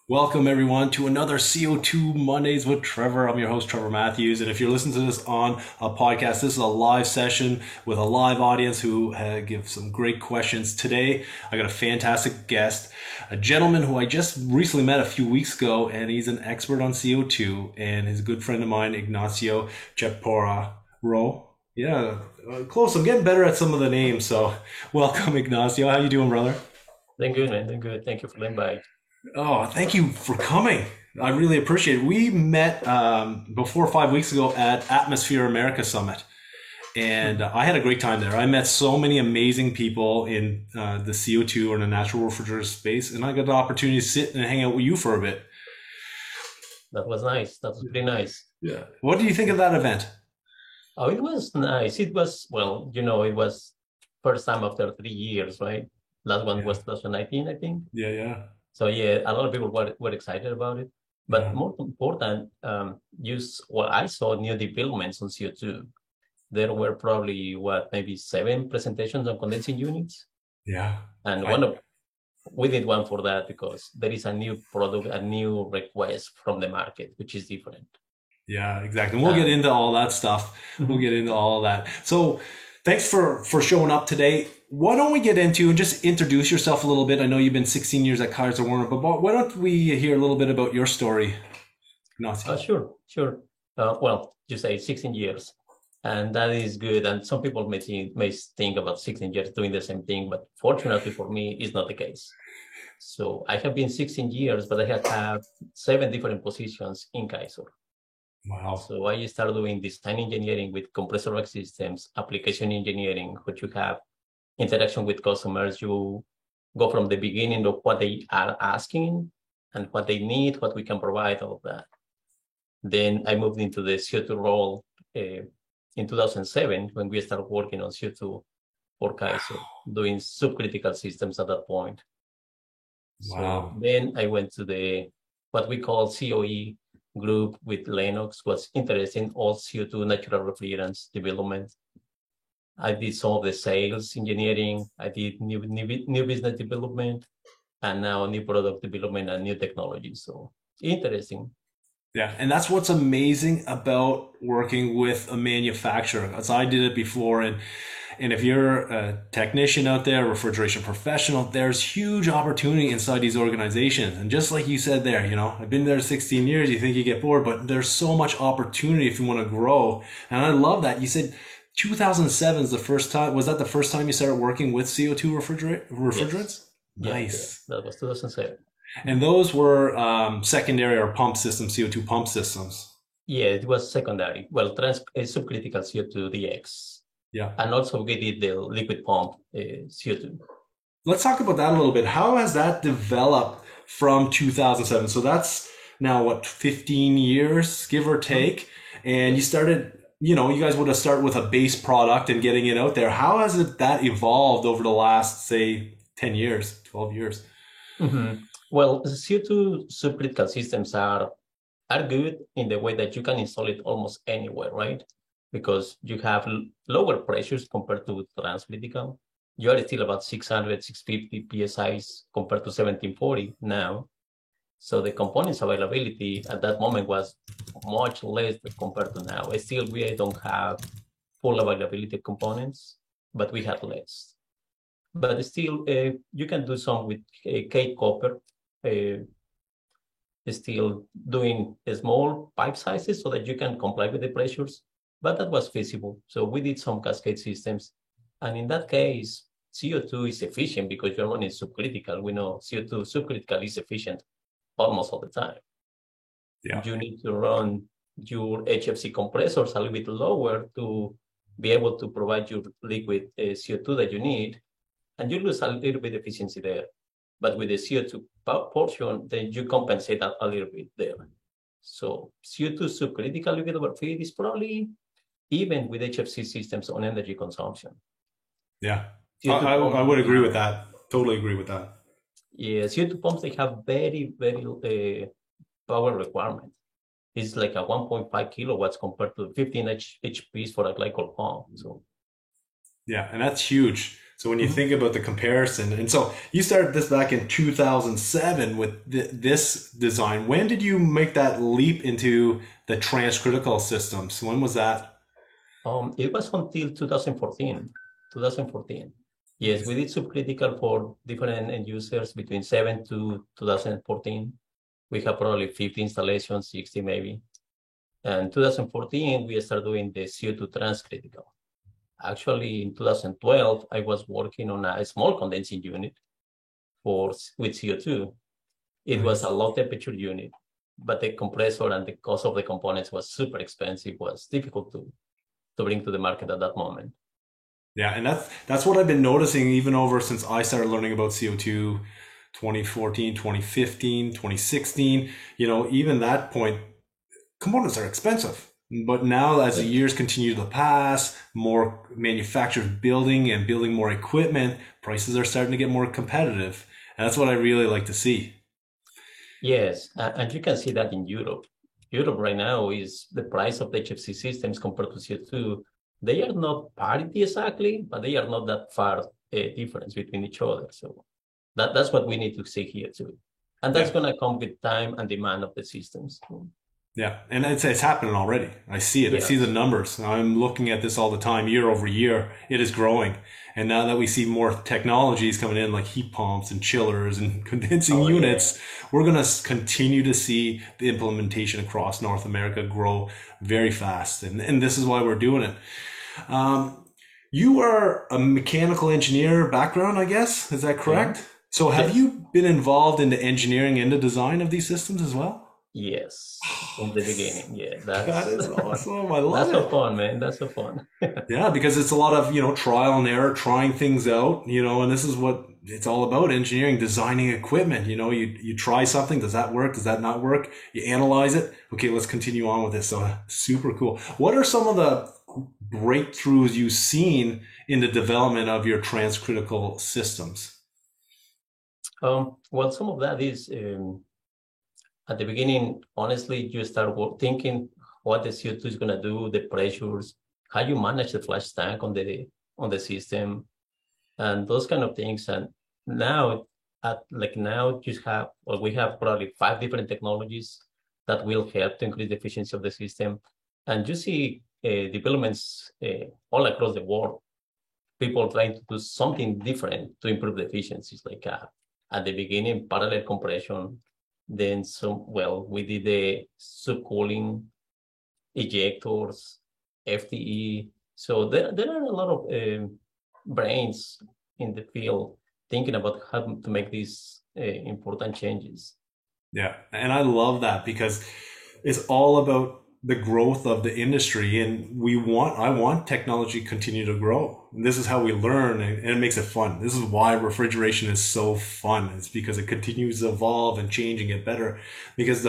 Welcome, everyone, to another CO2 Mondays with Trevor. I'm your host, Trevor Matthews. And if you're listening to this on a podcast, this is a live session with a live audience who give some great questions. Today, I got a fantastic guest, a gentleman who I just recently met a few weeks ago, and he's an expert on CO2, and he's a good friend of mine, Ignacio Chaparro. Yeah, close. I'm getting better at some of the names. So welcome, Ignacio. How you doing, brother? Doing good, man. Doing good. Thank you for the invite. Oh, thank you for coming. I really appreciate it. We met before 5 weeks ago at Atmosphere America Summit, and I had a great time there. I met so many amazing people in the CO2 or the natural refrigerator space, and I got the opportunity to sit and hang out with you for a bit. That was nice. That was pretty nice. Yeah. What do you think of that event? Oh, it was nice. It was, well, it was first time after 3 years, right? Last one Yeah. was 2019, I think. Yeah, yeah. So yeah, a lot of people were excited about it. But Yeah. more important, I saw new developments on CO2. There were probably maybe 7 presentations on condensing units. Yeah. And I, we did one for that because there is a new product, a new request from the market, which is different. yeah, exactly. We'll get Um, into all that stuff. We'll mhm. get into all that. So thanks for showing up today. Why don't we get into and just introduce yourself a little bit? I know you've been 16 years at Kaiser Warner, but why don't we hear a little bit about your story, Nazi? Sure. You say 16 years, and that is good. And some people may think about 16 years doing the same thing, but fortunately for me, it's not the case. So I have been 16 years, but I have had 7 different positions in Kaiser. Wow. So I started doing design engineering with compressor rack systems, application engineering, which you have interaction with customers. You go from the beginning of what they are asking and what they need, what we can provide, all of that. Then I moved into the CO2 role in 2007 when we started working on CO2 for Kaiser, doing subcritical systems at that point. So Wow. then I went to the what we call COE group with Lennox, was interested in all CO2 natural refrigerants development. I did some of the sales engineering. I did new business development, and now new product development and new technology. So interesting. Yeah, and that's what's amazing about working with a manufacturer, as I did it before. And if you're a technician out there, a refrigeration professional, there's huge opportunity inside these organizations. And just like you said there, I've been there 16 years, you think you get bored, but there's so much opportunity if you want to grow. And I love that. You said 2007 is the first time. Was that the first time you started working with CO2 Yes. refrigerants? Yeah. Nice. That was 2007. And those were secondary or pump systems, CO2 pump systems. Yeah, it was secondary. Well, subcritical CO2 DX. Yeah. And also we did the liquid pump CO2. Let's talk about that a little bit. How has that developed from 2007? So that's now what, 15 years, give or take. And you Yes. started, you guys would have started with a base product and getting it out there. How has that evolved over the last, say, 10 years, 12 years? Mm-hmm. Well, the CO2 subcritical systems are good in the way that you can install it almost anywhere, right? Because you have lower pressures compared to transcritical. You are still about 600, 650 psi's compared to 1740 now. So the components availability at that moment was much less compared to now. Still, we don't have full availability of components, but we have less. But still, you can do some with K copper, uh, still doing small pipe sizes so that you can comply with the pressures, but that was feasible. So we did some cascade systems. And in that case, CO2 is efficient because you're running subcritical. We know CO2 subcritical is efficient almost all the time. Yeah. You need to run your HFC compressors a little bit lower to be able to provide your liquid CO2 that you need, and you lose a little bit efficiency there. But with the CO2 portion, then you compensate that a little bit there. So CO2 subcritical liquid overfeed is probably even with HFC systems on energy consumption. Yeah. CO2 I pumps, would agree with that. Totally agree with that. yeah, CO2 pumps, they have very power requirement. It's like a 1.5 kilowatts compared to 15 HPs for a glycol pump. So Yeah. And that's huge. So when you think about the comparison, and so you started this back in 2007 with this design. When did you make that leap into the transcritical systems? When was that? It was until 2014. 2014. Yes, we did subcritical for different end users between 7 to 2014. We have probably 50 installations, 60 maybe. And 2014, we started doing the CO2 transcritical. Actually, in 2012, I was working on a small condensing unit with CO2. It was a low temperature unit, but the compressor and the cost of the components was super expensive, was difficult to bring to the market at that moment. Yeah, and that's what I've been noticing even over since I started learning about CO2 2014, 2015, 2016. Even that point, components are expensive. But now as the years continue to pass, more manufacturers building more equipment, prices are starting to get more competitive. And that's what I really like to see. Yes, and you can see that in Europe. Europe right now is the price of the HFC systems compared to CO2. They are not parity exactly, but they are not that far difference between each other. So that's what we need to see here too. And that's going to come with time and demand of the systems. Yeah, and it's happening already. I see it. Yes. I see the numbers. I'm looking at this all the time, year over year. It is growing. And now that we see more technologies coming in, like heat pumps and chillers and condensing units, we're going to continue to see the implementation across North America grow very fast. And this is why we're doing it. You are a mechanical engineer background, I guess. Is that correct? Mm-hmm. So have you been involved in the engineering and the design of these systems as well? Yes, in the beginning. Yeah, that is awesome. I love it. That's so fun, man. That's so fun. Yeah, because it's a lot of, trial and error, trying things out, and this is what it's all about, engineering, designing equipment. You try something. Does that work? Does that not work? You analyze it. Okay, let's continue on with this. So super cool. What are some of the breakthroughs you've seen in the development of your transcritical systems? Well, some of that is... at the beginning, honestly, you start thinking what the CO2 is going to do, the pressures, how you manage the flash tank on the system, and those kind of things. And now, we have probably 5 different technologies that will help to increase the efficiency of the system. And you see developments all across the world, people trying to do something different to improve the efficiencies, like at the beginning, parallel compression. Then we did the subcooling, ejectors, FTE. So there are a lot of brains in the field thinking about how to make these important changes. Yeah, and I love that because it's all about the growth of the industry, and I want technology to continue to grow. And this is how we learn, and it makes it fun. This is why refrigeration is so fun. It's because it continues to evolve and change and get better. Because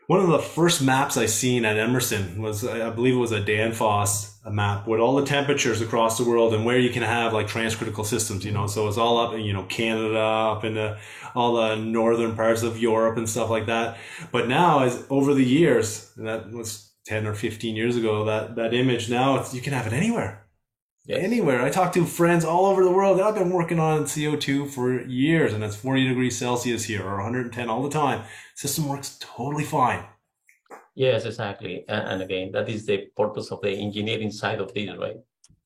one of the first maps I seen at Emerson was, I believe it was a Danfoss map with all the temperatures across the world and where you can have like transcritical systems, so it's all up in, Canada, up in all the northern parts of Europe and stuff like that. But now, as over the years, and that was 10 or 15 years ago, that image now, you can have it anywhere. Yes. Anywhere. I talk to friends all over the world. I've been working on CO2 for years, and it's 40 degrees Celsius here or 110 all the time. System works totally fine. Yes, exactly. And again, that is the purpose of the engineering side of this, right?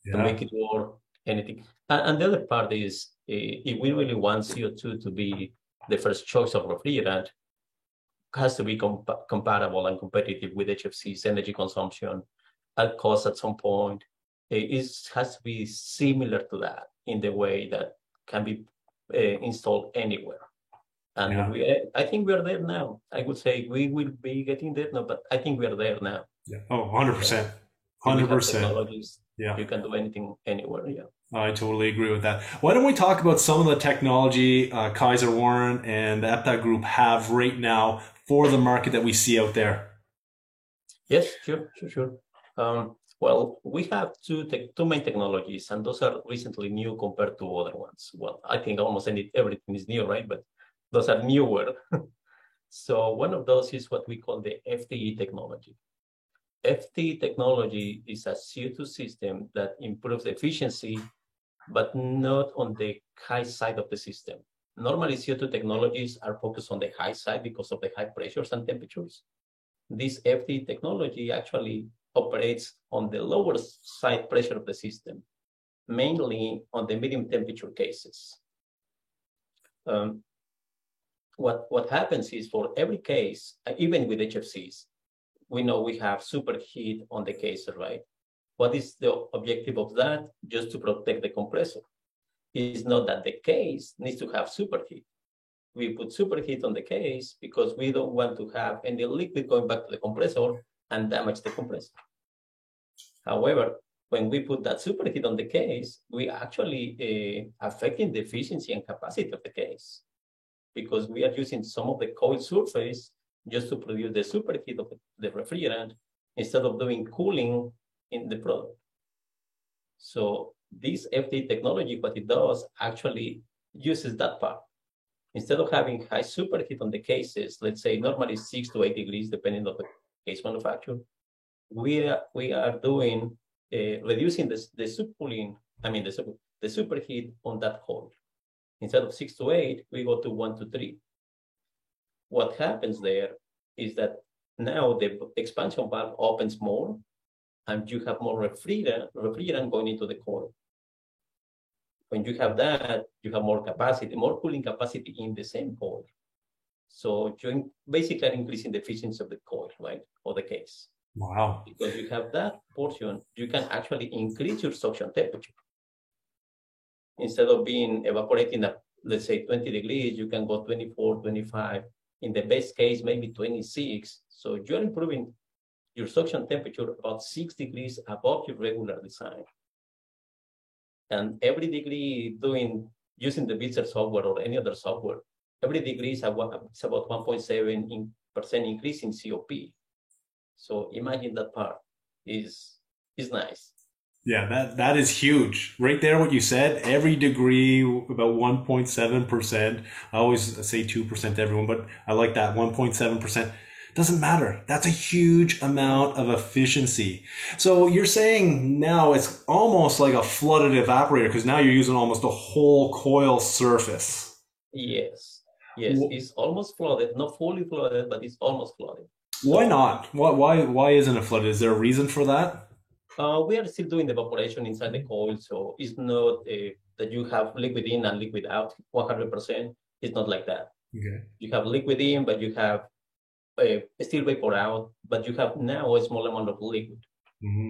Yeah. To make it work, anything. And the other part is, if we really want CO2 to be the first choice of refrigerant, it has to be comparable and competitive with HFC's energy consumption and cost at some point. It has to be similar to that in the way that can be installed anywhere. And I think we are there now. I would say we will be getting there now, but I think we are there now. Yeah. Oh, 100%. 100%. Technologies. Yeah. You can do anything anywhere. Yeah. I totally agree with that. Why don't we talk about some of the technology Kaiser Warren and the EPTA Group have right now for the market that we see out there? Yes, sure. Well, we have two main technologies, and those are recently new compared to other ones. Well, I think almost everything is new, right? But those are newer. So one of those is what we call the FTE technology. FT technology is a CO2 system that improves efficiency, but not on the high side of the system. Normally, CO2 technologies are focused on the high side because of the high pressures and temperatures. This FT technology actually operates on the lower side pressure of the system, mainly on the medium temperature cases. What happens is for every case, even with HFCs, we know we have superheat on the case, right? What is the objective of that? Just to protect the compressor. It's not that the case needs to have superheat. We put superheat on the case because we don't want to have any liquid going back to the compressor and damage the compressor. However, when we put that superheat on the case, we actually affecting the efficiency and capacity of the case because we are using some of the coil surface just to produce the superheat of the refrigerant instead of doing cooling in the product. So this FT technology, what it does, actually uses that part. Instead of having high superheat on the cases, let's say normally 6 to 8 degrees, depending on the case manufacturer, we are doing reducing the supercooling, the superheat on that coil. Instead of 6 to 8, we go to 1 to 3. What happens there is that now the expansion valve opens more and you have more refrigerant going into the coil. When you have that, you have more capacity, more cooling capacity in the same coil. So you're basically increasing the efficiency of the coil, right, or the case. Wow. Because you have that portion, you can actually increase your suction temperature. Instead of being evaporating at, let's say, 20 degrees, you can go 24, 25. In the best case, maybe 26. So you're improving your suction temperature about 6 degrees above your regular design. And every degree using the Bitzer software or any other software, every degree is about 1.7% increase in COP. So imagine that part is nice. Yeah, that is huge. Right there, what you said, every degree, about 1.7%. I always say 2% to everyone, but I like that 1.7%. Doesn't matter. That's a huge amount of efficiency. So you're saying now it's almost like a flooded evaporator because now you're using almost a whole coil surface. Yes, it's almost flooded, not fully flooded, but it's almost flooded. Why not? Why isn't it flooded? Is there a reason for that? We are still doing the evaporation inside the coil, so it's not that you have liquid in and liquid out 100%. It's not like that. Okay. You have liquid in, but you have still vapor out, but you have now a small amount of liquid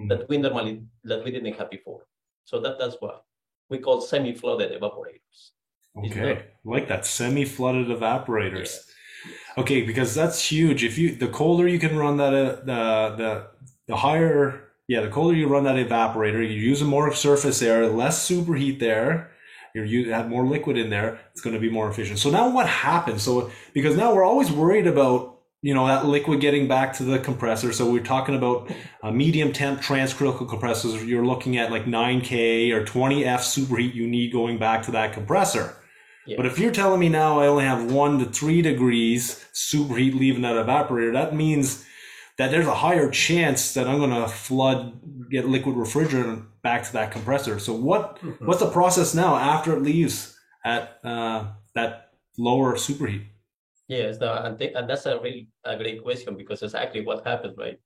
that we didn't have before. So that's what we call semi-flooded evaporators. Okay, like that, semi-flooded evaporators. Yes. Okay, because that's huge. The colder you can run that, the higher. Yeah, the colder you run that evaporator, you're using more surface air, less superheat there. You have more liquid in there. It's going to be more efficient. So now what happens? So because now we're always worried about that liquid getting back to the compressor. So we're talking about medium temp transcritical compressors. You're looking at like 9K or 20F superheat you need going back to that compressor. Yeah. But if you're telling me now I only have 1 to 3 degrees superheat leaving that evaporator, that means that there's a higher chance that I'm going to get liquid refrigerant back to that compressor. So what's the process now after it leaves at that lower superheat? Yes, and that's a great question because exactly what happens, right?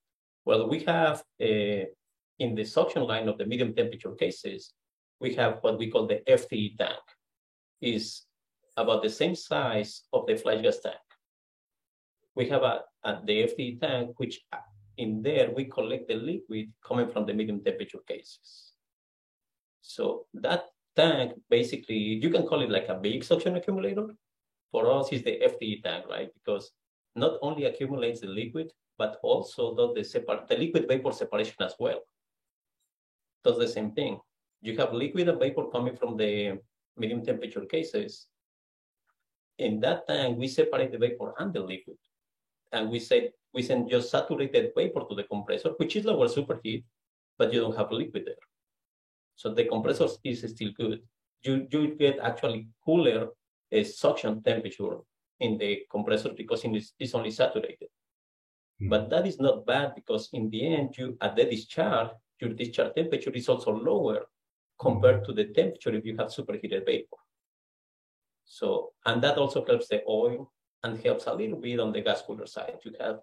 Well, we have in the suction line of the medium temperature cases, we have what we call the FTE tank. Is about the same size of the flash gas tank. We have the FTE tank, which in there we collect the liquid coming from the medium temperature cases. So that tank, basically, you can call it like a big suction accumulator. For us, it's the FTE tank, right? Because not only accumulates the liquid, but also does the liquid vapor separation as well. Does the same thing. You have liquid and vapor coming from the medium temperature cases. In that tank, we separate the vapor and the liquid. And we send just saturated vapor to the compressor, which is lower superheat, but you don't have liquid there. So the compressor is still good. You get actually cooler suction temperature in the compressor because it's only saturated. But that is not bad because in the end, at the discharge, your discharge temperature is also lower compared to the temperature if you have superheated vapor. So, and that also helps the oil and helps a little bit on the gas cooler side. You have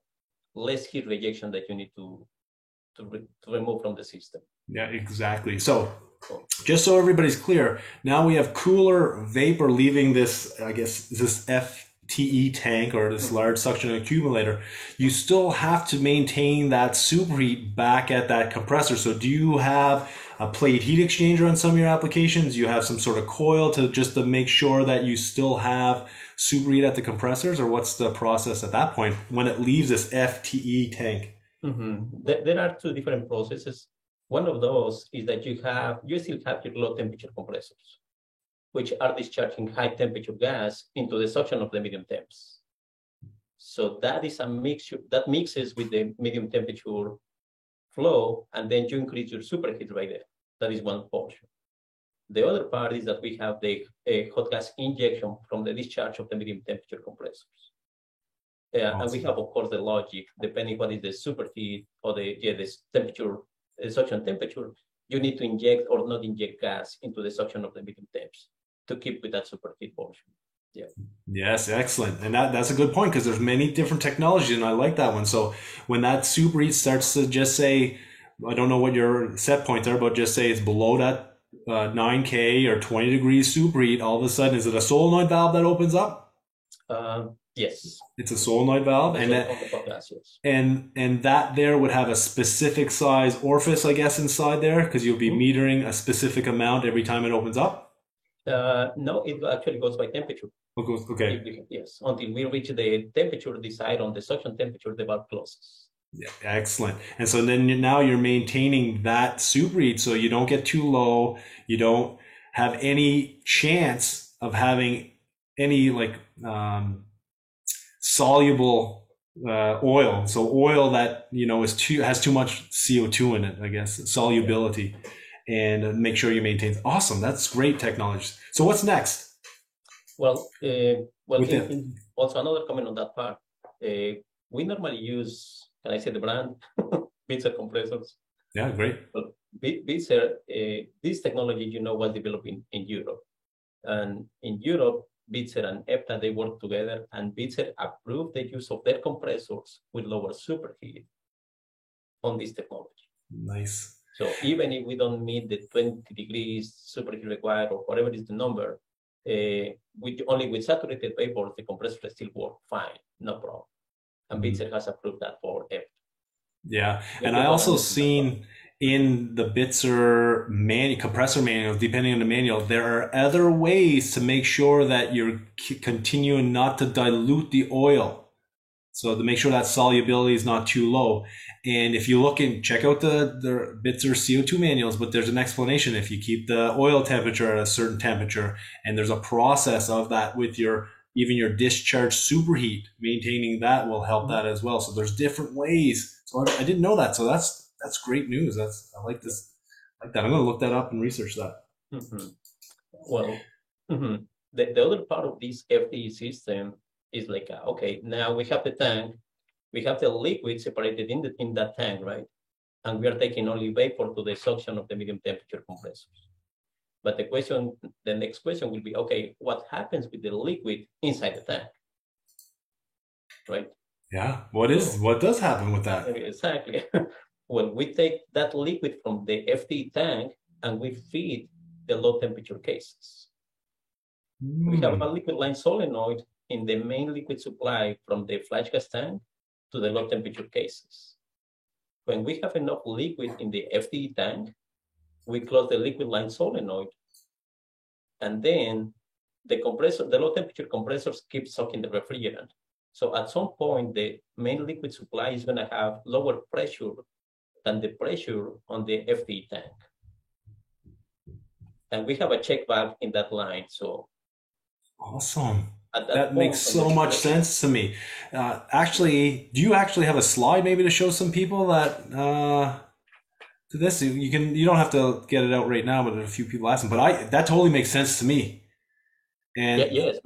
less heat rejection that you need to remove from the system. Yeah, exactly. So just so everybody's clear, now we have cooler vapor leaving this, I guess, this FTE tank or this large suction accumulator. You still have to maintain that superheat back at that compressor. So do you have a plate heat exchanger on some of your applications? You have some sort of coil to make sure that you still have superheat at the compressors, or what's the process at that point when it leaves this FTE tank? There are two different processes. One of those is that you still have your low temperature compressors, which are discharging high temperature gas into the suction of the medium temps. So that is a mixture that mixes with the medium temperature flow, and then you increase your superheat right there. That is one portion. The other part is that we have the hot gas injection from the discharge of the medium temperature compressors. And we have, of course, the logic, depending what is the superheat or the temperature, the suction temperature, you need to inject or not inject gas into the suction of the medium temps to keep with that superheat portion. Yeah. Yes, excellent. And that's a good point because there's many different technologies, and I like that one. So when that superheat starts to just say, I don't know what your set points are, but just say it's below that 9K or 20 degrees superheat, all of a sudden, is it a solenoid valve that opens up? Yes. It's a solenoid valve, and that there would have a specific size orifice, I guess, inside there, because you'll be metering a specific amount every time it opens up? No, it actually goes by temperature. Okay. Yes, until we reach the temperature desired on the suction temperature, the valve closes. Yeah, excellent. And so then now you're maintaining that superheat so you don't get too low. You don't have any chance of having any soluble oil. So oil that, has too much CO2 in it, I guess, solubility, and make sure you maintain. Awesome. That's great technology. So what's next? Well, also another comment on that part. We normally use, can I say the brand? Bitzer compressors. Yeah, great. Well, Bitzer, this technology, was developed in Europe. And in Europe, Bitzer and EPTA, they work together, and Bitzer approved the use of their compressors with lower superheat on this technology. Nice. So even if we don't meet the 20 degrees superheat required or whatever is the number, with saturated vapor, the compressor still work fine, no problem. And Bitzer has approved that for EPTA. Yeah, and I also seen in the Bitzer compressor manual, depending on the manual, there are other ways to make sure that you're continuing not to dilute the oil. So to make sure that solubility is not too low. And if you look and check out the Bitzer CO2 manuals, but there's an explanation. If you keep the oil temperature at a certain temperature, and there's a process of that with even your discharge superheat, maintaining that will help that as well. So there's different ways. So I didn't know that. So that's great news. I like this. Like that. I'm going to look that up and research that. Mm-hmm. Well, the other part of this FTE system is okay, now we have the tank, we have the liquid separated in that tank, right? And we are taking only vapor to the suction of the medium temperature compressors. But the next question will be, okay, what happens with the liquid inside the tank, right? Yeah, what does happen with that? Exactly. Well, we take that liquid from the FTE tank and we feed the low temperature cases. We have a liquid line solenoid in the main liquid supply from the flash gas tank to the low temperature cases. When we have enough liquid in the FTE tank, we close the liquid line solenoid, and then the low temperature compressors keep sucking the refrigerant. So at some point, the main liquid supply is going to have lower pressure than the pressure on the FTE tank. And we have a check valve in that line. So awesome. That makes so much sense to me. Actually, do you actually have a slide maybe to show some people that to this? You don't have to get it out right now, but a few people ask them. But that totally makes sense to me. And yes.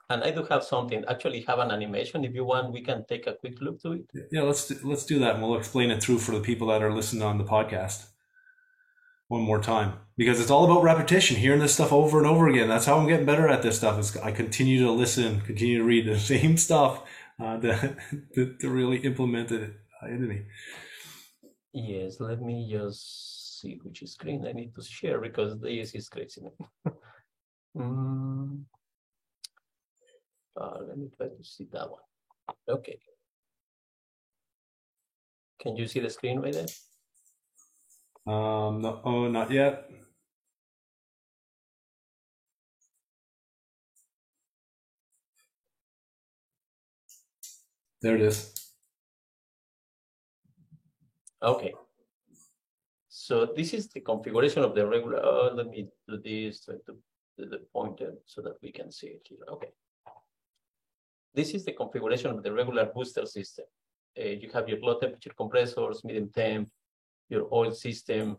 And I do have something, actually have an animation. If you want, we can take a quick look to it. Yeah, let's do that, and we'll explain it through for the people that are listening on the podcast one more time, because it's all about repetition, hearing this stuff over and over again. That's how I'm getting better at this stuff. Is I continue to listen, continue to read the same stuff to really implement it into me. Yes, let me just see which screen I need to share, because this is crazy. Let me try to see that one. Okay. Can you see the screen right there? No, oh, not yet. There it is. Okay. So this is the configuration of the regular. Let me do this, try to do the pointer so that we can see it here. Okay. This is the configuration of the regular booster system. You have your low temperature compressors, medium temp, your oil system,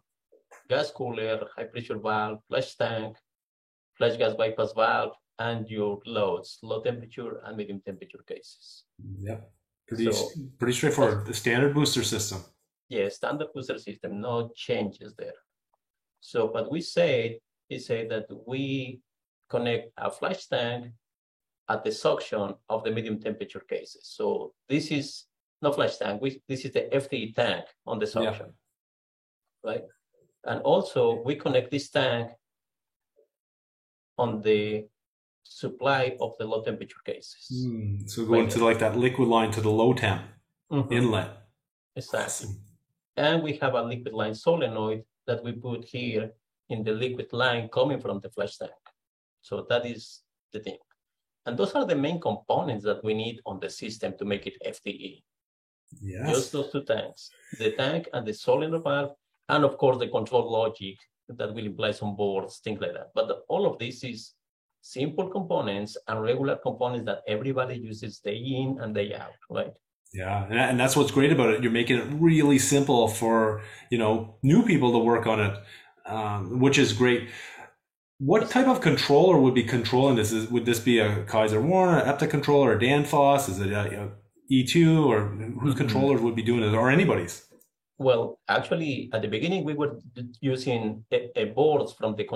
gas cooler, high pressure valve, flash tank, flash gas bypass valve, and your loads, low temperature and medium temperature cases. Yep. Pretty straightforward. The standard booster system. Yeah, standard booster system, no changes there. So what we say is that we connect a flash tank at the suction of the medium temperature cases. So this is no flash tank. This is the FTE tank on the suction, right? And also we connect this tank on the supply of the low temperature cases. So going to like that liquid line to the low temp inlet. Exactly. Awesome. And we have a liquid line solenoid that we put here in the liquid line coming from the flash tank. So that is the thing. And those are the main components that we need on the system to make it FTE. Yes. Just those two tanks, the tank and the solenoid valve, and of course the control logic that will imply some boards, things like that. But all of this is simple components and regular components that everybody uses day in and day out, right? Yeah, and that's what's great about it. You're making it really simple for, new people to work on it, which is great. What type of controller would be controlling this? Would this be a Kaiser Warner, Epta controller, a Danfoss? Is it a E2, or whose controllers would be doing it, or anybody's? Well, actually, at the beginning, we were using boards from the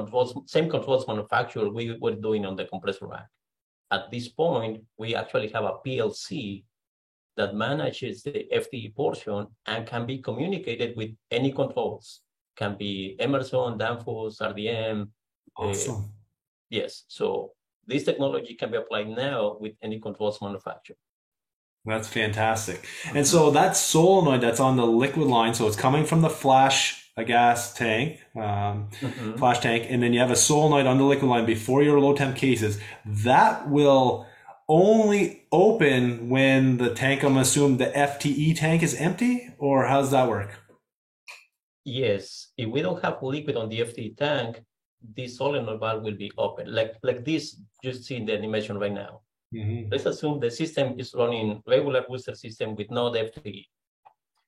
same controls manufacturer we were doing on the compressor rack. At this point, we actually have a PLC that manages the FTE portion and can be communicated with any controls. Can be Emerson, Danfoss, RDM. Awesome. Yes, so this technology can be applied now with any controls manufacturer. That's fantastic. And so that solenoid that's on the liquid line, so it's coming from the flash gas tank, flash tank, and then you have a solenoid on the liquid line before your low temp cases. That will only open when the tank, I'm assuming the FTE tank is empty, or how does that work? Yes, if we don't have liquid on the FTE tank, this solenoid valve will be open, like this you see in the animation right now. Let's assume the system is running regular booster system with no FTE.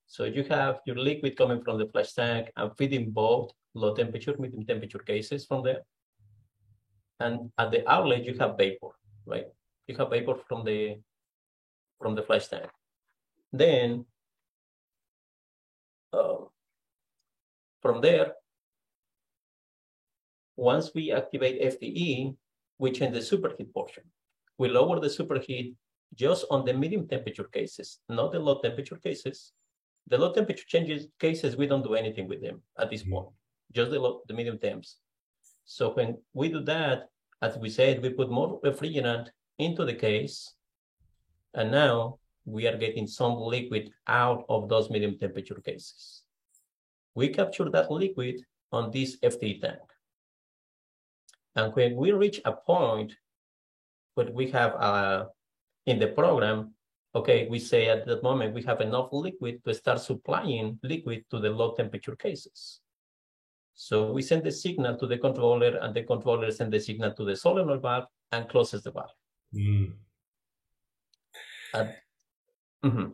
So you have your liquid coming from the flash tank and feeding both low temperature, medium temperature cases from there. And at the outlet, you have vapor, right? You have vapor from the flash tank. Then from there, once we activate FTE, we change the superheat portion. We lower the superheat just on the medium temperature cases, not the low temperature cases. The low temperature changes cases, we don't do anything with them at this point, just the medium temps. So when we do that, as we said, we put more refrigerant into the case, and now we are getting some liquid out of those medium temperature cases. We capture that liquid on this FTE tank. And when we reach a point what we have in the program, okay, we say at that moment we have enough liquid to start supplying liquid to the low temperature cases. So we send the signal to the controller, and the controller sends the signal to the solenoid valve and closes the valve.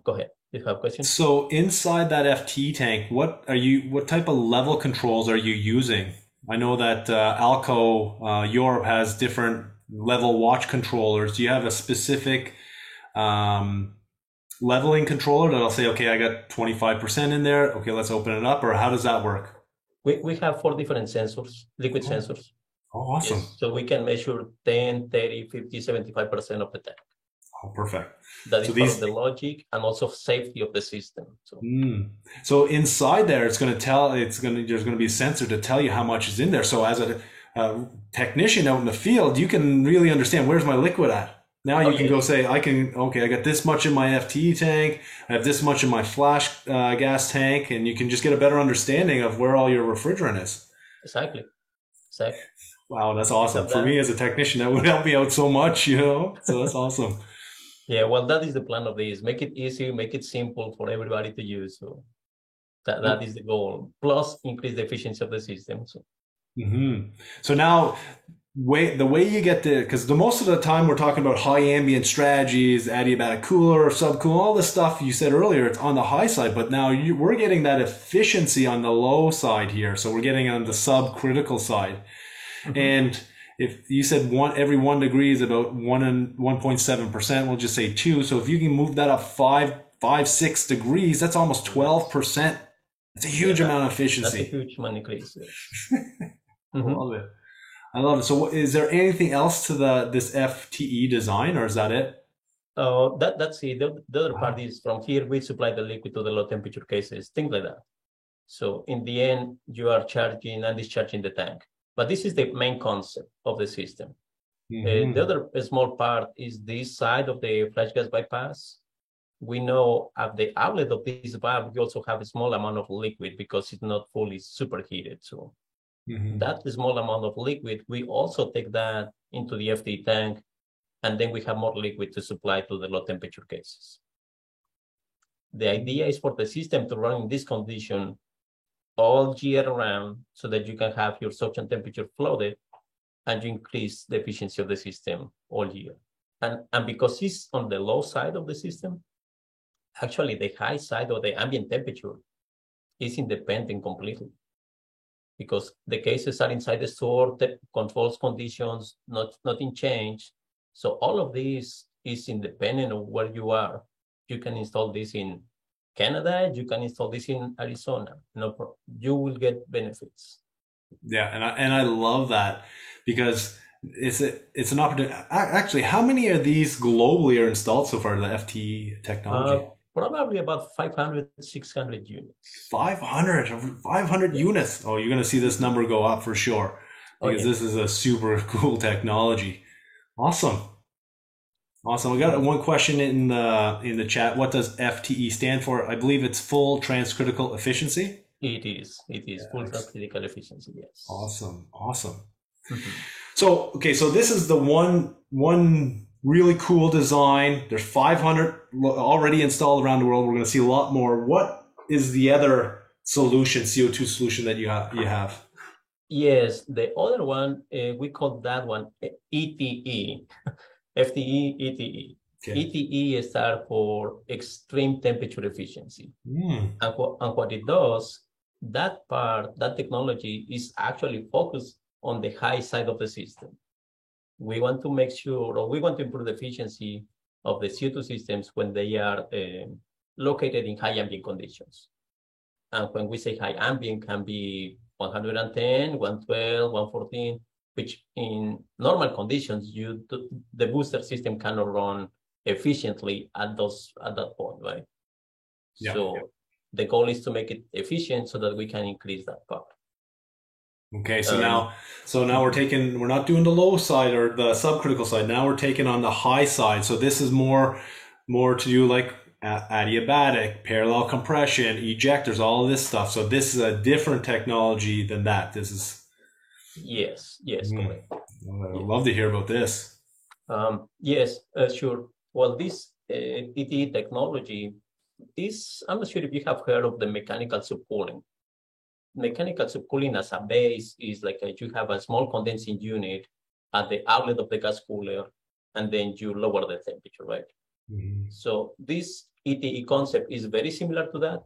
Go ahead. You have a question? So inside that FT tank, what type of level controls are you using? I know that Alco Europe has different level watch controllers, do you have a specific leveling controller that'll say, okay, I got 25% in there. Okay, let's open it up. Or how does that work? We have 4 different sensors, liquid sensors. Oh, awesome. Yes, so we can measure 10, 30, 50, 75% of the tank. Oh, perfect. That is part of the logic and also safety of the system. So inside there, there's going to be a sensor to tell you how much is in there. So as a technician out in the field, you can really understand, where's my liquid at? Now you can go say, I got this much in my FTE tank, I have this much in my flash gas tank, and you can just get a better understanding of where all your refrigerant is. Exactly. Wow, that's awesome. For me as a technician, that would help me out so much, so that's awesome. Yeah, well, that is the plan of this. Make it easy, make it simple for everybody to use. So that is the goal. Plus, increase the efficiency of the system. So now, the way you get to, because most of the time we're talking about high ambient strategies, adiabatic cooler, subcool, all this stuff you said earlier, it's on the high side, but now we're getting that efficiency on the low side here. So we're getting on the subcritical side. And if you said every 1 degree is about 1.7%, we'll just say 2. So if you can move that up 6 degrees, that's almost 12%. That's a huge amount of efficiency. That's a huge amount of increase. I love it. So is there anything else to this FTE design, or is that it? That's it. The other part is from here, we supply the liquid to the low temperature cases, things like that. So in the end, you are charging and discharging the tank. But this is the main concept of the system. The other small part is this side of the flash gas bypass. We know at the outlet of this valve, we also have a small amount of liquid because it's not fully superheated. So that small amount of liquid, we also take that into the FTE tank, and then we have more liquid to supply to the low temperature cases. The idea is for the system to run in this condition all year round so that you can have your suction temperature flooded and you increase the efficiency of the system all year. And because it's on the low side of the system, actually the high side of the ambient temperature is independent completely, because the cases are inside the store, the controls conditions, nothing changed. So all of this is independent of where you are. You can install this in Canada, you can install this in Arizona. You will get benefits. Yeah, and I love that, because it's an opportunity. Actually, how many of these globally are installed so far, the FTE technology? Probably about 500, 600 units. 500 units. Oh, you're going to see this number go up for sure, because this is a super cool technology. Awesome. We got one question in the chat. What does FTE stand for? I believe it's full transcritical efficiency. It is full transcritical efficiency. Yes. Awesome. So this is the one really cool design. There's 500 already installed around the world. We're going to see a lot more. What is the other solution, CO2 solution, that you have? Yes, the other one, we call that one ETE. FTE, ETE. Okay. ETE stands for extreme temperature efficiency. And what it does, that technology is actually focused on the high side of the system. We want to make sure, or we want to improve the efficiency of the CO2 systems when they are located in high ambient conditions. And when we say high ambient, can be 110, 112, 114, which in normal conditions, the booster system cannot run efficiently at that point, right? Yeah. So the goal is to make it efficient so that we can increase that part. Okay, so now we're not doing the low side or the subcritical side. Now we're taking on the high side. So this is more to do like adiabatic, parallel compression, ejectors, all of this stuff. So this is a different technology than that. This is. Yes, correct. I'd love to hear about this. Yes, sure. Well, this ETE technology is, I'm not sure if you have heard of the mechanical subcooling. Mechanical subcooling as a base is like you have a small condensing unit at the outlet of the gas cooler, and then you lower the temperature, right? So this ETE concept is very similar to that.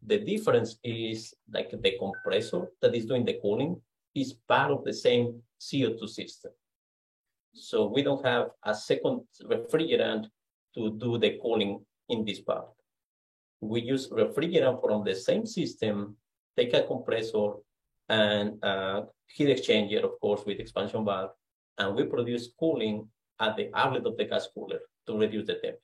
The difference is like the compressor that is doing the cooling is part of the same CO2 system. So we don't have a second refrigerant to do the cooling in this part. We use refrigerant from the same system, take a compressor and a heat exchanger, of course, with expansion valve, and we produce cooling at the outlet of the gas cooler to reduce the temperature.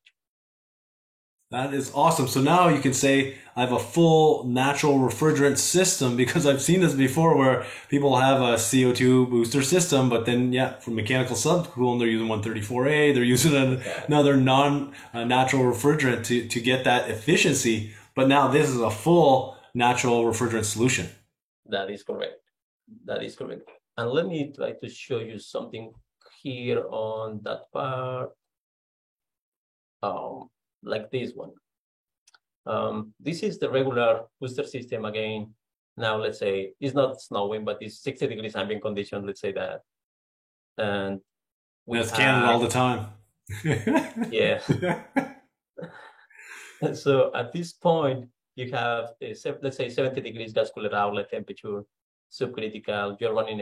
That is awesome. So now you can say I have a full natural refrigerant system, because I've seen this before where people have a CO2 booster system, but then, for mechanical subcooling, they're using 134A, they're using another non-natural refrigerant to get that efficiency. But now this is a full natural refrigerant solution. That is correct. That is correct. And let me try to show you something here on that part. Like this one. This is the regular booster system again. Now, let's say it's not snowing, but it's 60 degrees ambient condition, let's say that. And that's Canada all the time. Yeah. So at this point, you have, let's say 70 degrees gas cooler outlet temperature, subcritical, you're running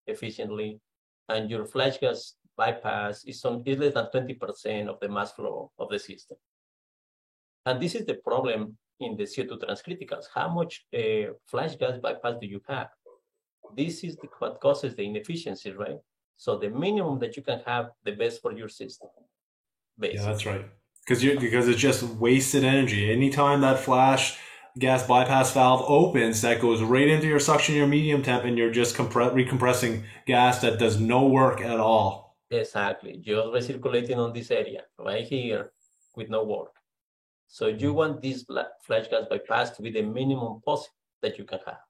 efficiently, and your flash gas bypass is less than 20% of the mass flow of the system. And this is the problem in the CO2 transcriticals. How much flash gas bypass do you have? This is what causes the inefficiency, right? So the minimum that you can have, the best for your system. Basically. Yeah, that's right. Because it's just wasted energy. Anytime that flash gas bypass valve opens, that goes right into your suction, your medium temp, and you're just recompressing gas that does no work at all. Exactly. Just recirculating on this area right here with no work. So you want this flash gas bypass to be the minimum possible that you can have.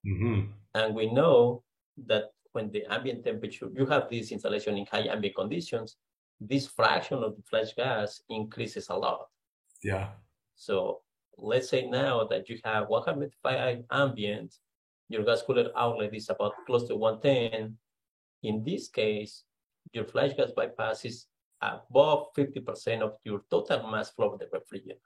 Mm-hmm. And we know that when the ambient temperature, you have this installation in high ambient conditions, this fraction of the flash gas increases a lot. Yeah. So let's say now that you have 105 ambient, your gas cooler outlet is about close to 110. In this case, your flash gas bypass is above 50% of your total mass flow of the refrigerant.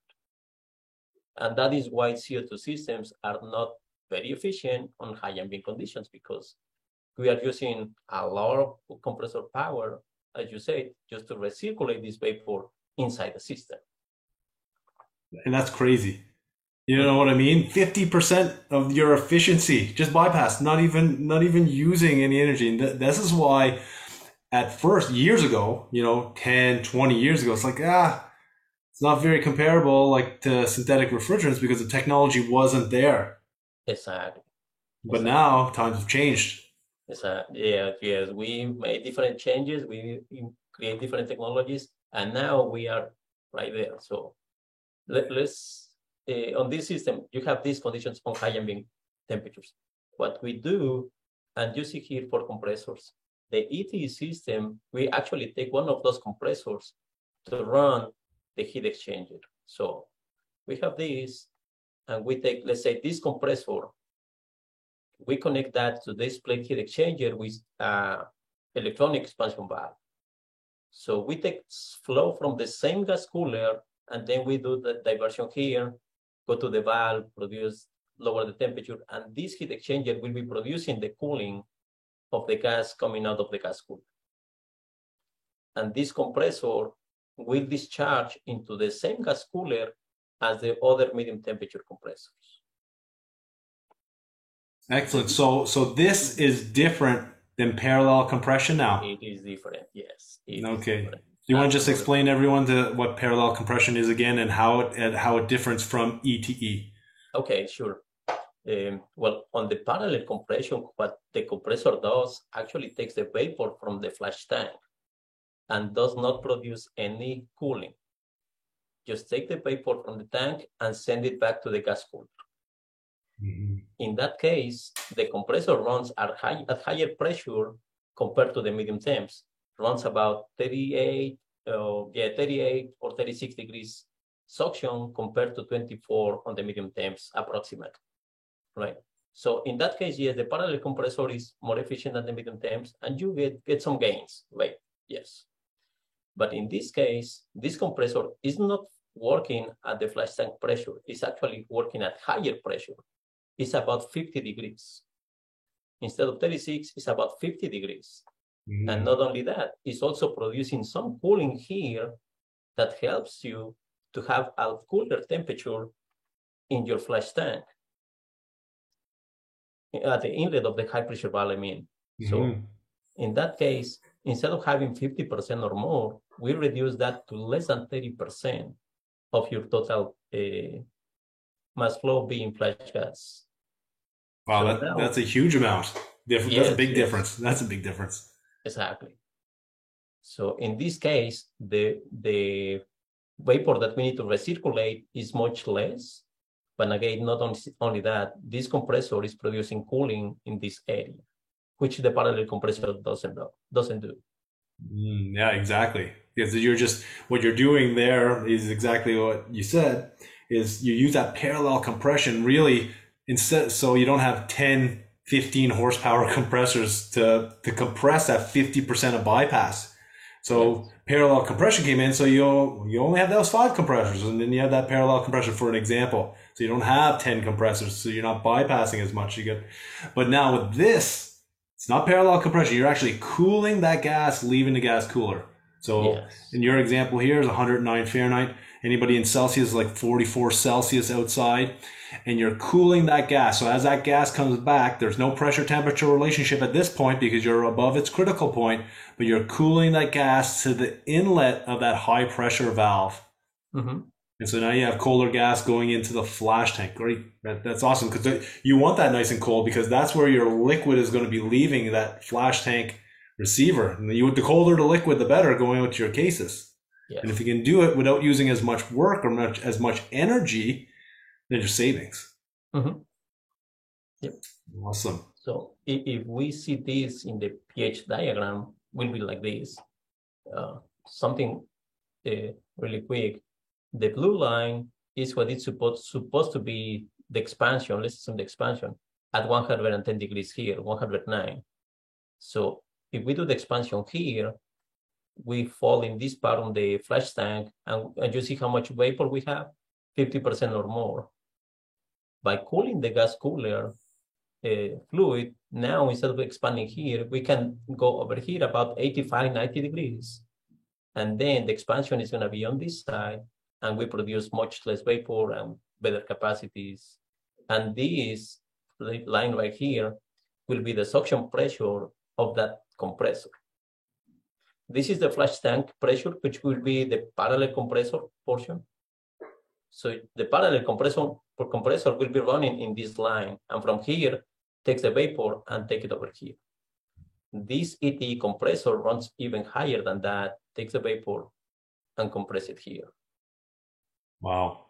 And that is why CO2 systems are not very efficient on high ambient conditions, because we are using a lot of compressor power, as you said, just to recirculate this vapor inside the system. And that's crazy. You know what I mean? 50% of your efficiency just bypassed, not even using any energy. And this is why at first, years ago, 10, 20 years ago, it's like, it's not very comparable like to synthetic refrigerants because the technology wasn't there. Exactly. But now times have changed. Yes, we made different changes, we create different technologies, and now we are right there. So let's, on this system, you have these conditions on high ambient temperatures. What we do, and you see here for compressors, the ETE system, we actually take one of those compressors to run the heat exchanger. So we have this, and we take, let's say, this compressor, we connect that to this plate heat exchanger with electronic expansion valve. So we take flow from the same gas cooler, and then we do the diversion here, go to the valve, lower the temperature, and this heat exchanger will be producing the cooling of the gas coming out of the gas cooler. And this compressor will discharge into the same gas cooler as the other medium temperature compressors. Excellent. So this is different than parallel compression now? It is different, yes. Okay. Do you want to just explain everyone to what parallel compression is again and how it differs from ETE? Okay, sure. Well, on the parallel compression, what the compressor does actually takes the vapor from the flash tank and does not produce any cooling. Just take the vapor from the tank and send it back to the gas cooler. Mm-hmm. In that case, the compressor runs at higher pressure compared to the medium temps. Runs about 38 or 36 degrees suction compared to 24 on the medium temps approximately, right? So in that case, yes, the parallel compressor is more efficient than the medium temps, and you get some gains, right? Yes. But in this case, this compressor is not working at the flash tank pressure. It's actually working at higher pressure. It's about 50 degrees. Instead of 36, it's about 50 degrees. And not only that, it's also producing some cooling here that helps you to have a cooler temperature in your flash tank at the inlet of the high pressure valve, I mean. So in that case, instead of having 50% or more, we reduce that to less than 30% of your total mass flow being flash gas. Wow, So that's a huge amount. That's a big difference. That's a big difference. Exactly. So in this case, the vapor that we need to recirculate is much less. But again, not only that, this compressor is producing cooling in this area, which the parallel compressor doesn't do. Yeah, exactly. Because what you're doing there is exactly what you said, is you use that parallel compression really instead, so you don't have 10, 15 horsepower compressors to compress that 50% of bypass. So parallel compression came in, so you only have those 5 compressors, and then you have that parallel compression for an example. So you don't have 10 compressors, so you're not bypassing as much. But now with this, it's not parallel compression. You're actually cooling that gas, leaving the gas cooler. So in your example here is 109 Fahrenheit. Anybody in Celsius is like 44 Celsius outside, and you're cooling that gas. So as that gas comes back, there's no pressure temperature relationship at this point because you're above its critical point, but you're cooling that gas to the inlet of that high pressure valve. And so now you have colder gas going into the flash tank. Great. That's awesome, because you want that nice and cold, because that's where your liquid is going to be leaving that flash tank receiver. And the colder the liquid, the better, going out to your cases. And if you can do it without using as much work or as much energy, then your savings. Awesome. So if we see this in the pH diagram, will be like this. Something really quick. The blue line is what it's supposed to be the expansion. Let's assume the expansion at 110 degrees here, 109. So if we do the expansion here, we fall in this part on the flash tank, and you see how much vapor we have, 50% or more. By cooling the gas cooler fluid, now instead of expanding here, we can go over here about 85, 90 degrees. And then the expansion is going to be on this side, and we produce much less vapor and better capacities. And this line right here will be the suction pressure of that compressor. This is the flash tank pressure, which will be the parallel compressor portion. So the parallel compressor will be running in this line, and from here takes the vapor and take it over here. This ETE compressor runs even higher than that, takes the vapor and compress it here. Wow.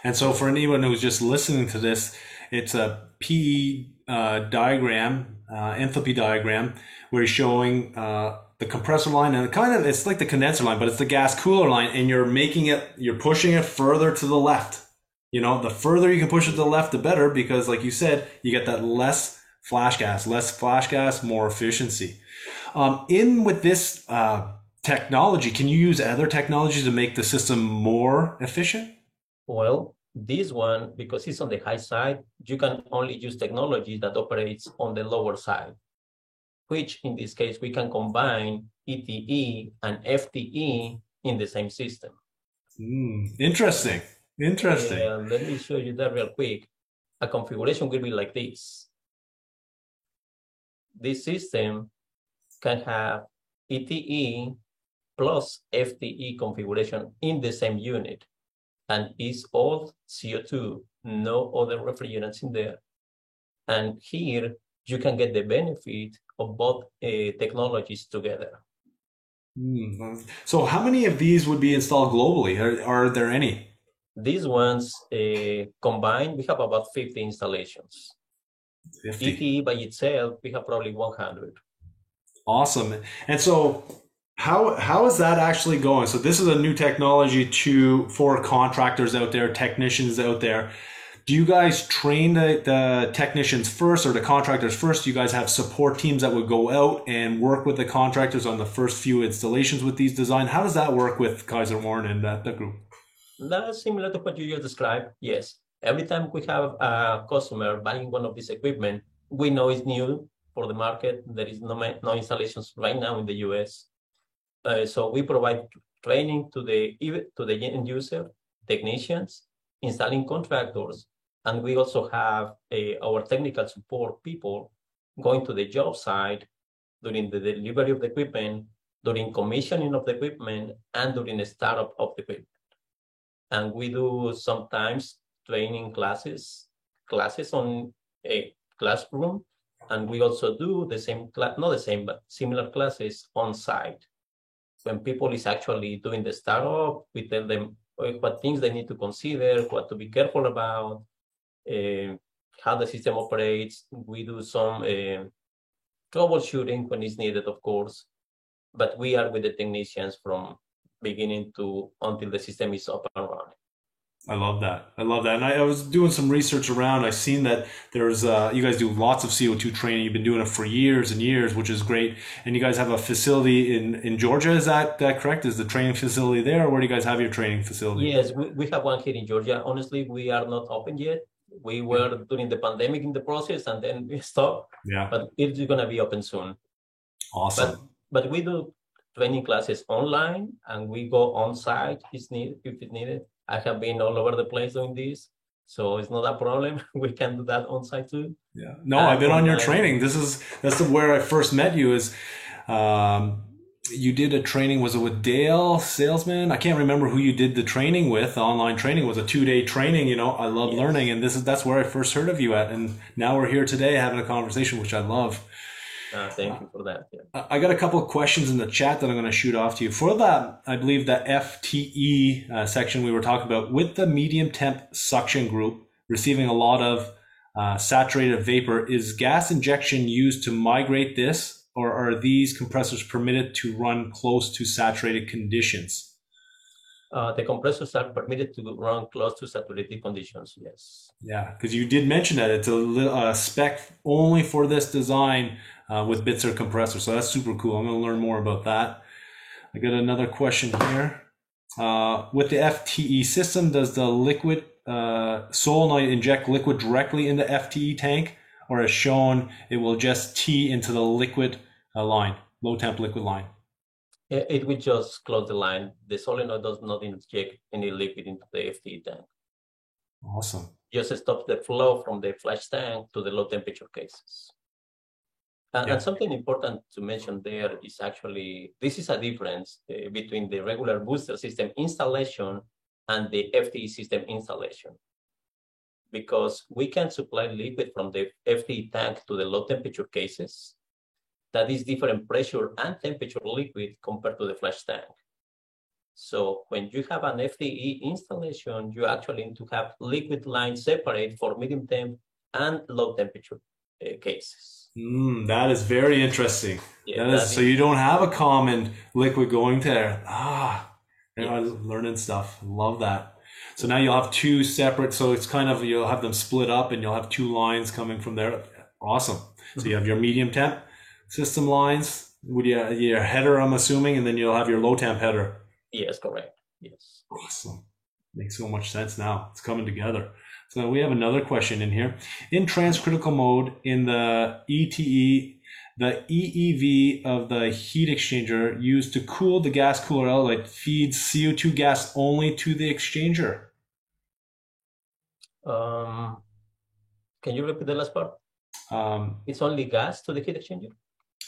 And so for anyone who's just listening to this, it's a PE diagram, enthalpy diagram, where you're showing the compressor line, and it's like the condenser line, but it's the gas cooler line, and you're pushing it further to the left. The further you can push it to the left, the better, because like you said, you get that less flash gas, more efficiency. With this technology, can you use other technologies to make the system more efficient? Well, this one, because it's on the high side, you can only use technology that operates on the lower side, which in this case, we can combine ETE and FTE in the same system. Interesting. Let me show you that real quick. A configuration will be like this. This system can have ETE plus FTE configuration in the same unit, and it's all CO2, no other refrigerants in there. And here you can get the benefit of both technologies together. So how many of these would be installed globally? Are there any? These ones combined, we have about 50 installations. 50. ETE by itself, we have probably 100. Awesome. And so how is that actually going? So this is a new technology for contractors out there, technicians out there. Do you guys train the technicians first, or the contractors first? Do you guys have support teams that would go out and work with the contractors on the first few installations with these designs? How does that work with Kaiser Warren and the group? That's similar to what you just described. Yes. Every time we have a customer buying one of these equipment, we know it's new for the market. There is no installations right now in the US. So we provide training to the end user, technicians, installing contractors, and we also have our technical support people going to the job site during the delivery of the equipment, during commissioning of the equipment, and during the startup of the equipment. And we do sometimes training classes on a classroom, and we also do the same class, not the same, but similar classes on site. When people is actually doing the startup, we tell them what things they need to consider, what to be careful about, how the system operates. We do some troubleshooting when it's needed, of course, but we are with the technicians from beginning to until the system is up and running. I love that. I love that. And I was doing some research around. I've seen that there's, you guys do lots of CO2 training. You've been doing it for years and years, which is great. And you guys have a facility in Georgia. Is that correct? Is the training facility there, or where do you guys have your training facility? Yes, we have one here in Georgia. Honestly, we are not open yet. We were during the pandemic in the process, and then we stopped. Yeah. But it's going to be open soon. Awesome. But we do training classes online, and we go on site if it's needed. I have been all over the place doing this, so it's not a problem. We can do that on site too. Yeah. No, I've been on your training. That's where I first met you. Is you did a training? Was it with Dale Salesman? I can't remember who you did the training with. The online training was a 2-day training. You know, I love learning, and that's where I first heard of you at. And now we're here today having a conversation, which I love. Thank you for that. Yeah. I got a couple of questions in the chat that I'm going to shoot off to you. For that, I believe the FTE section we were talking about, with the medium temp suction group receiving a lot of saturated vapor, is gas injection used to migrate this, or are these compressors permitted to run close to saturated conditions? The compressors are permitted to run close to saturated conditions, yes. Yeah, because you did mention that it's a spec only for this design with Bitzer compressor. So that's super cool. I'm going to learn more about that. I got another question here. With the FTE system, does the liquid solenoid inject liquid directly in the FTE tank, or as shown, it will just tee into the liquid line, low temp liquid line? It will just close the line. The solenoid does not inject any liquid into the FTE tank. Awesome. Just stops the flow from the flash tank to the low temperature cases. And something important to mention there is actually, this is a difference between the regular booster system installation and the FTE system installation. Because we can supply liquid from the FTE tank to the low temperature cases. That is different pressure and temperature liquid compared to the flash tank. So when you have an FTE installation, you actually need to have liquid lines separate for medium temp and low temperature cases. That is very interesting. Yeah, so you don't have a common liquid going there. I'm learning stuff. Love that. So now you'll have two separate, so it's kind of, you'll have them split up and you'll have two lines coming from there. Awesome. So you have your medium temp system lines with your header, I'm assuming, and then you'll have your low temp header. Yes, correct. Yes. Awesome. Makes so much sense now. It's coming together. So we have another question in here. In transcritical mode, in the ETE, the EEV of the heat exchanger used to cool the gas cooler outlet feeds CO2 gas only to the exchanger. Can you repeat the last part? It's only gas to the heat exchanger?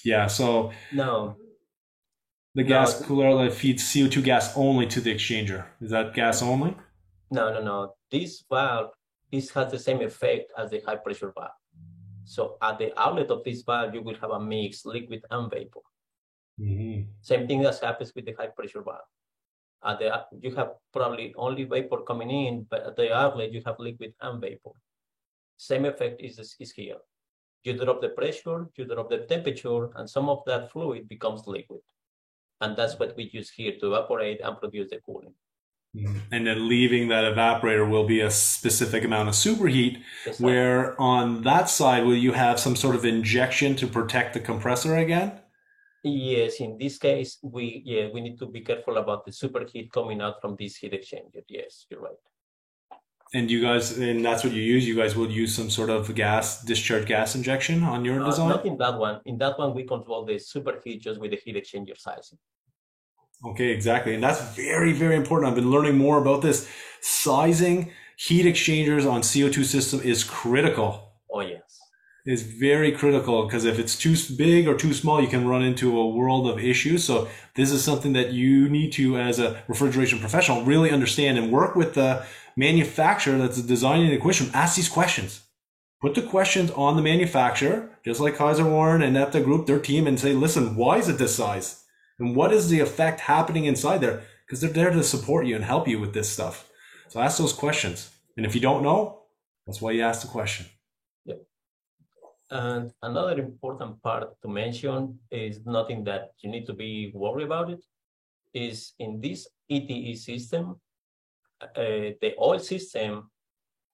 Yeah, so no. The gas cooler outlet feeds CO2 gas only to the exchanger. Is that gas only? No. This valve has the same effect as the high pressure valve. So at the outlet of this valve, you will have a mix liquid and vapor. Mm-hmm. Same thing that happens with the high pressure valve. You have probably only vapor coming in, but at the outlet, you have liquid and vapor. Same effect is here. You drop the pressure, you drop the temperature, and some of that fluid becomes liquid. And that's what we use here to evaporate and produce the cooling. And then leaving that evaporator will be a specific amount of superheat, exactly. Where on that side, will you have some sort of injection to protect the compressor again? Yes, in this case, we need to be careful about the superheat coming out from this heat exchanger. Yes, you're right. And you guys, and that's what you use? You guys will use some sort of discharge gas injection on your design? Not in that one. In that one, we control the superheat just with the heat exchanger sizing. Okay, exactly. And that's very, very important. I've been learning more about this. Sizing heat exchangers on CO2 system is critical. Oh, yes. Is very critical, because if it's too big or too small, you can run into a world of issues. So this is something that you need to, as a refrigeration professional, really understand and work with the manufacturer that's designing the equipment. Ask these questions. Put the questions on the manufacturer, just like Kaiser Warren and Epta Group, their team, and say, listen, why is it this size? And what is the effect happening inside there? Because they're there to support you and help you with this stuff. So ask those questions. And if you don't know, that's why you ask the question. And another important part to mention is nothing that you need to be worried about it, is in this ETE system, the oil system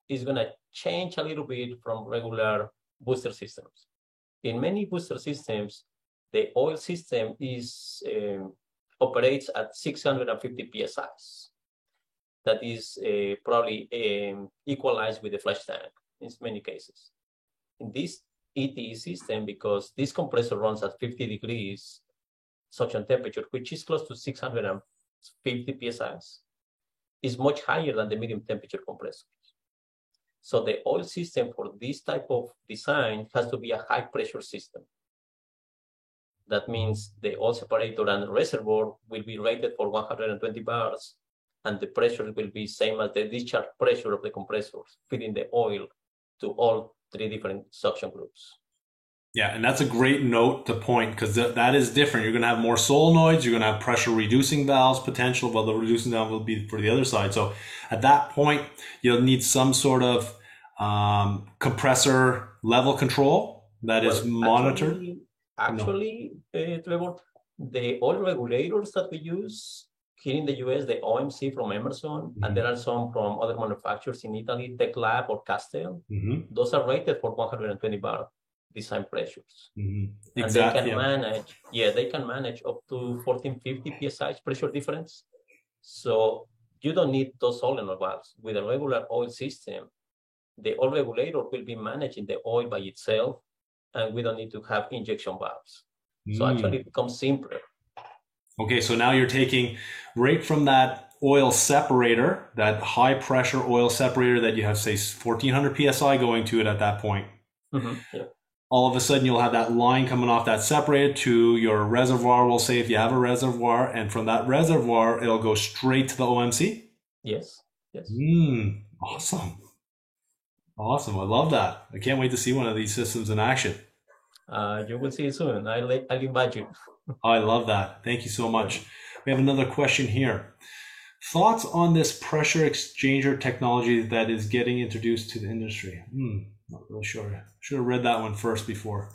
is going to change a little bit from regular booster systems. In many booster systems, the oil system is operates at 650 psi. That is probably equalized with the flash tank in many cases. In this ETE system, because this compressor runs at 50 degrees suction temperature, which is close to 650 psi, is much higher than the medium temperature compressors. So the oil system for this type of design has to be a high pressure system. That means the oil separator and the reservoir will be rated for 120 bars, and the pressure will be same as the discharge pressure of the compressors, feeding the oil to all 3 different suction groups. Yeah, and that's a great note to point, because that is different. You're going to have more solenoids. You're going to have pressure reducing valves potential, while the reducing valve will be for the other side. So at that point, you'll need some sort of compressor level control that is monitored. Actually, Trevor, the oil regulators that we use here in the US, the OMC from Emerson, and there are some from other manufacturers in Italy, TechLab or Castel. Those are rated for 120 bar design pressures. And exactly. They can manage, they can manage up to 1450 psi pressure difference. So you don't need those solenoid valves. With a regular oil system, the oil regulator will be managing the oil by itself, and we don't need to have injection valves. So actually it becomes simpler. Okay, so now you're taking right from that oil separator, that high pressure oil separator that you have, say, 1400 psi going to it at that point. All of a sudden you'll have that line coming off that separator to your reservoir, we'll say, if you have a reservoir, and from that reservoir, it'll go straight to the OMC? Yes. Awesome. Awesome. I love that. I can't wait to see one of these systems in action. You will see it soon. I'll invite you. I love that. Thank you so much. We have another question here. Thoughts on this pressure exchanger technology that is getting introduced to the industry? Not really sure. Should have read that one first before.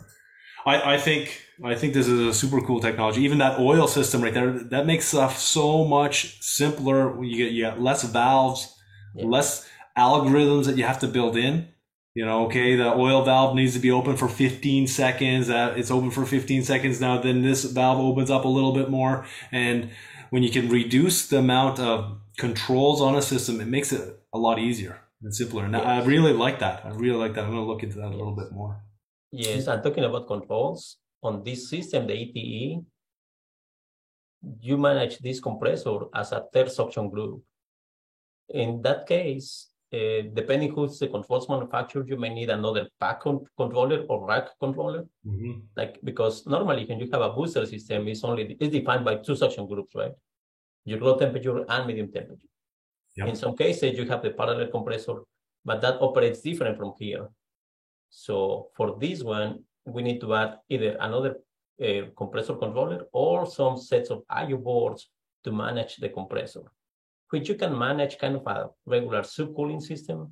I think this is a super cool technology. Even that oil system right there, that makes stuff so much simpler. You get less valves, less algorithms that you have to build in. You know, okay, the oil valve needs to be open for 15 seconds. It's open for 15 seconds now. Then this valve opens up a little bit more. And when you can reduce the amount of controls on a system, it makes it a lot easier and simpler. And I really like that. I'm going to look into that a little bit more. Yes, and talking about controls, on this system, the ETE, you manage this compressor as a third suction group. In that case, depending who's the controls manufacturer, you may need another pack controller or rack controller. Like, because normally when you have a booster system, it's defined by 2 suction groups, right? Your low temperature and medium temperature. In some cases, you have the parallel compressor, but that operates different from here. So for this one, we need to add either another compressor controller or some sets of I/O boards to manage the compressor, which you can manage kind of a regular subcooling system.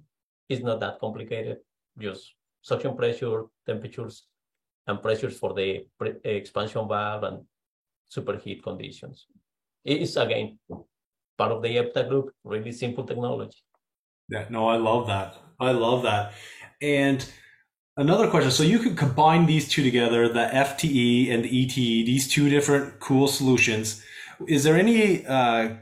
It's not that complicated. Just suction pressure, temperatures, and pressures for the expansion valve and superheat conditions. It is, again, part of the Epta Group, really simple technology. Yeah, no, I love that. And another question. So you could combine these two together, the FTE and the ETE, these two different cool solutions. is there any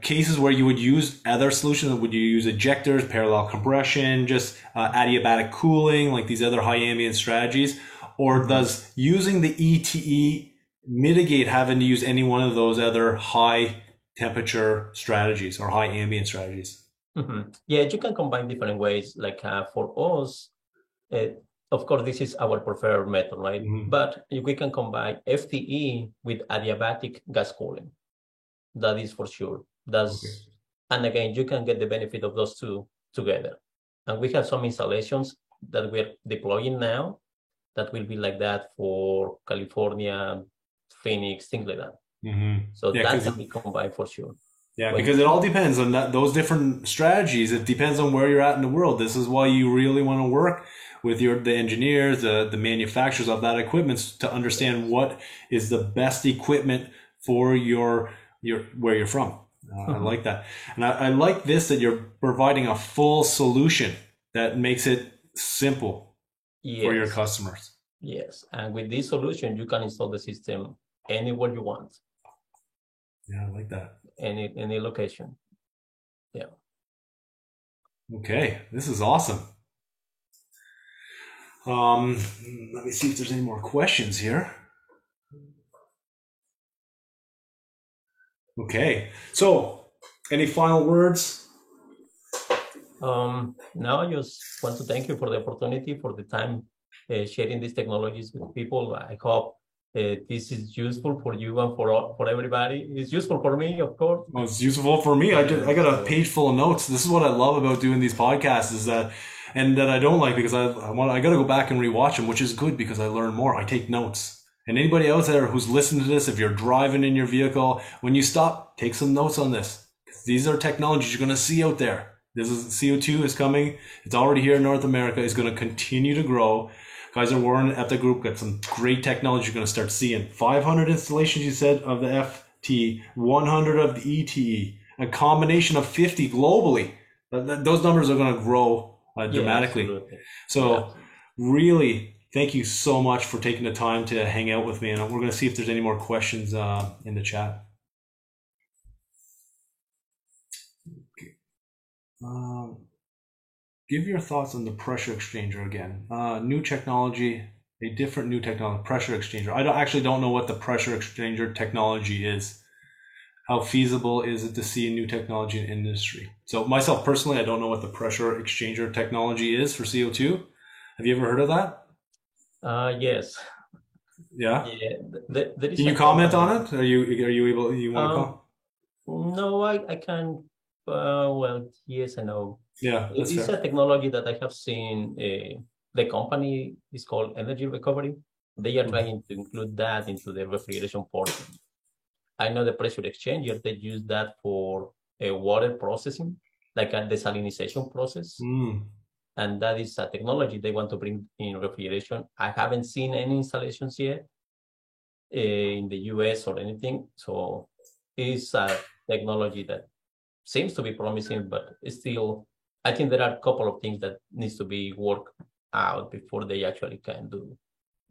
cases where you would use other solutions? Would you use ejectors, parallel compression, just adiabatic cooling, like these other high ambient strategies? Or does using the ETE mitigate having to use any one of those other high temperature strategies or high ambient strategies? Yeah, you can combine different ways. Like for us, of course, this is our preferred method, right? But we can combine FTE with adiabatic gas cooling. That is for sure. And again, you can get the benefit of those two together. And we have some installations that we're deploying now that will be like that for California, Phoenix, things like that. So that can be combined for sure. Yeah, because it all depends on those different strategies. It depends on where you're at in the world. This is why you really want to work with the engineers, the manufacturers of that equipment to understand what is the best equipment for your where you're from. I like that. And I like this, that you're providing a full solution that makes it simple for your customers. Yes. And with this solution, you can install the system anywhere you want. Yeah, I like that. Any location. Yeah. Okay, this is awesome. Let me see if there's any more questions here. Okay, so any final words? No, I just want to thank you for the opportunity, for the time sharing these technologies with people. I hope this is useful for you and for everybody. It's useful for me, of course. Well, it's useful for me. I got a page full of notes. This is what I love about doing these podcasts, is that, and that I don't like, because I got to go back and rewatch them, which is good because I learn more. I take notes. And anybody else there who's listening to this, if you're driving in your vehicle, when you stop, take some notes on this. These are technologies you're going to see out there. This is CO2 is coming. It's already here in North America. It's going to continue to grow. Kaiser-Warren at the group got some great technology you're going to start seeing. 500 installations, you said, of the FT, 100 of the ETE, a combination of 50 globally. Those numbers are going to grow dramatically. Yeah, so really, thank you so much for taking the time to hang out with me. And we're going to see if there's any more questions in the chat. Give your thoughts on the pressure exchanger again. New technology, a different new technology, pressure exchanger. I actually don't know what the pressure exchanger technology is. How feasible is it to see a new technology in industry? So myself personally, I don't know what the pressure exchanger technology is for CO2. Have you ever heard of that? Yes. Yeah. Can you comment on it? Are you able? You want to comment? No, I can't. Well, yes and no. Yeah, it's fair. A technology that I have seen. The company is called Energy Recovery. They are trying to include that into the refrigeration portion. I know the pressure exchanger, they use that for water processing, like a desalinization process. And that is a technology they want to bring in refrigeration. I haven't seen any installations yet in the US or anything. So it's a technology that seems to be promising, but still, I think there are a couple of things that needs to be worked out before they actually can do.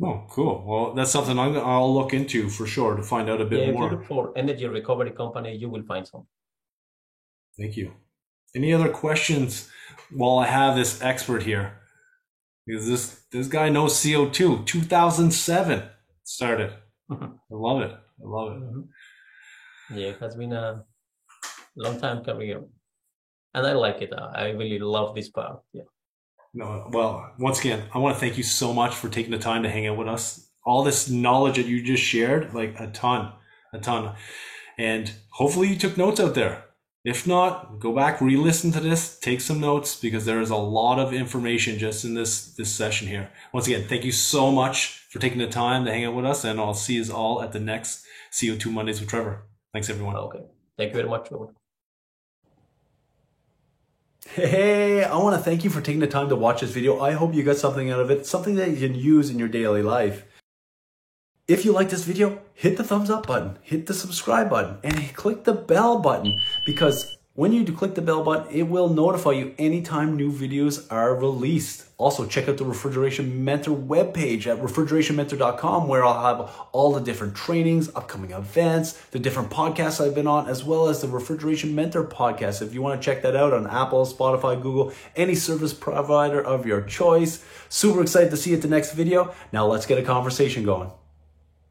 Oh, cool. Well, that's something I'll look into for sure to find out a bit more. If you look for Energy Recovery Company, you will find some. Thank you. Any other questions while I have this expert here? Because this guy knows CO2. 2007 started. I love it. I love it. Yeah, it has been a long time career. And I like it. I really love this part. Yeah. No, well, once again, I want to thank you so much for taking the time to hang out with us. All this knowledge that you just shared, like a ton. And hopefully you took notes out there. If not, go back, re-listen to this, take some notes, because there is a lot of information just in this session here. Once again, thank you so much for taking the time to hang out with us, and I'll see you all at the next CO2 Mondays with Trevor. Thanks, everyone. Okay. Thank you very much, Trevor. Hey, I want to thank you for taking the time to watch this video. I hope you got something out of it, something that you can use in your daily life. If you like this video, hit the thumbs up button, hit the subscribe button, and click the bell button, because When you click the bell button, it will notify you anytime new videos are released. Also, check out the Refrigeration Mentor webpage at refrigerationmentor.com, where I'll have all the different trainings, upcoming events, the different podcasts I've been on, as well as the Refrigeration Mentor podcast. If you want to check that out on Apple, Spotify, Google, any service provider of your choice. Super excited to see you at the next video. Now let's get a conversation going.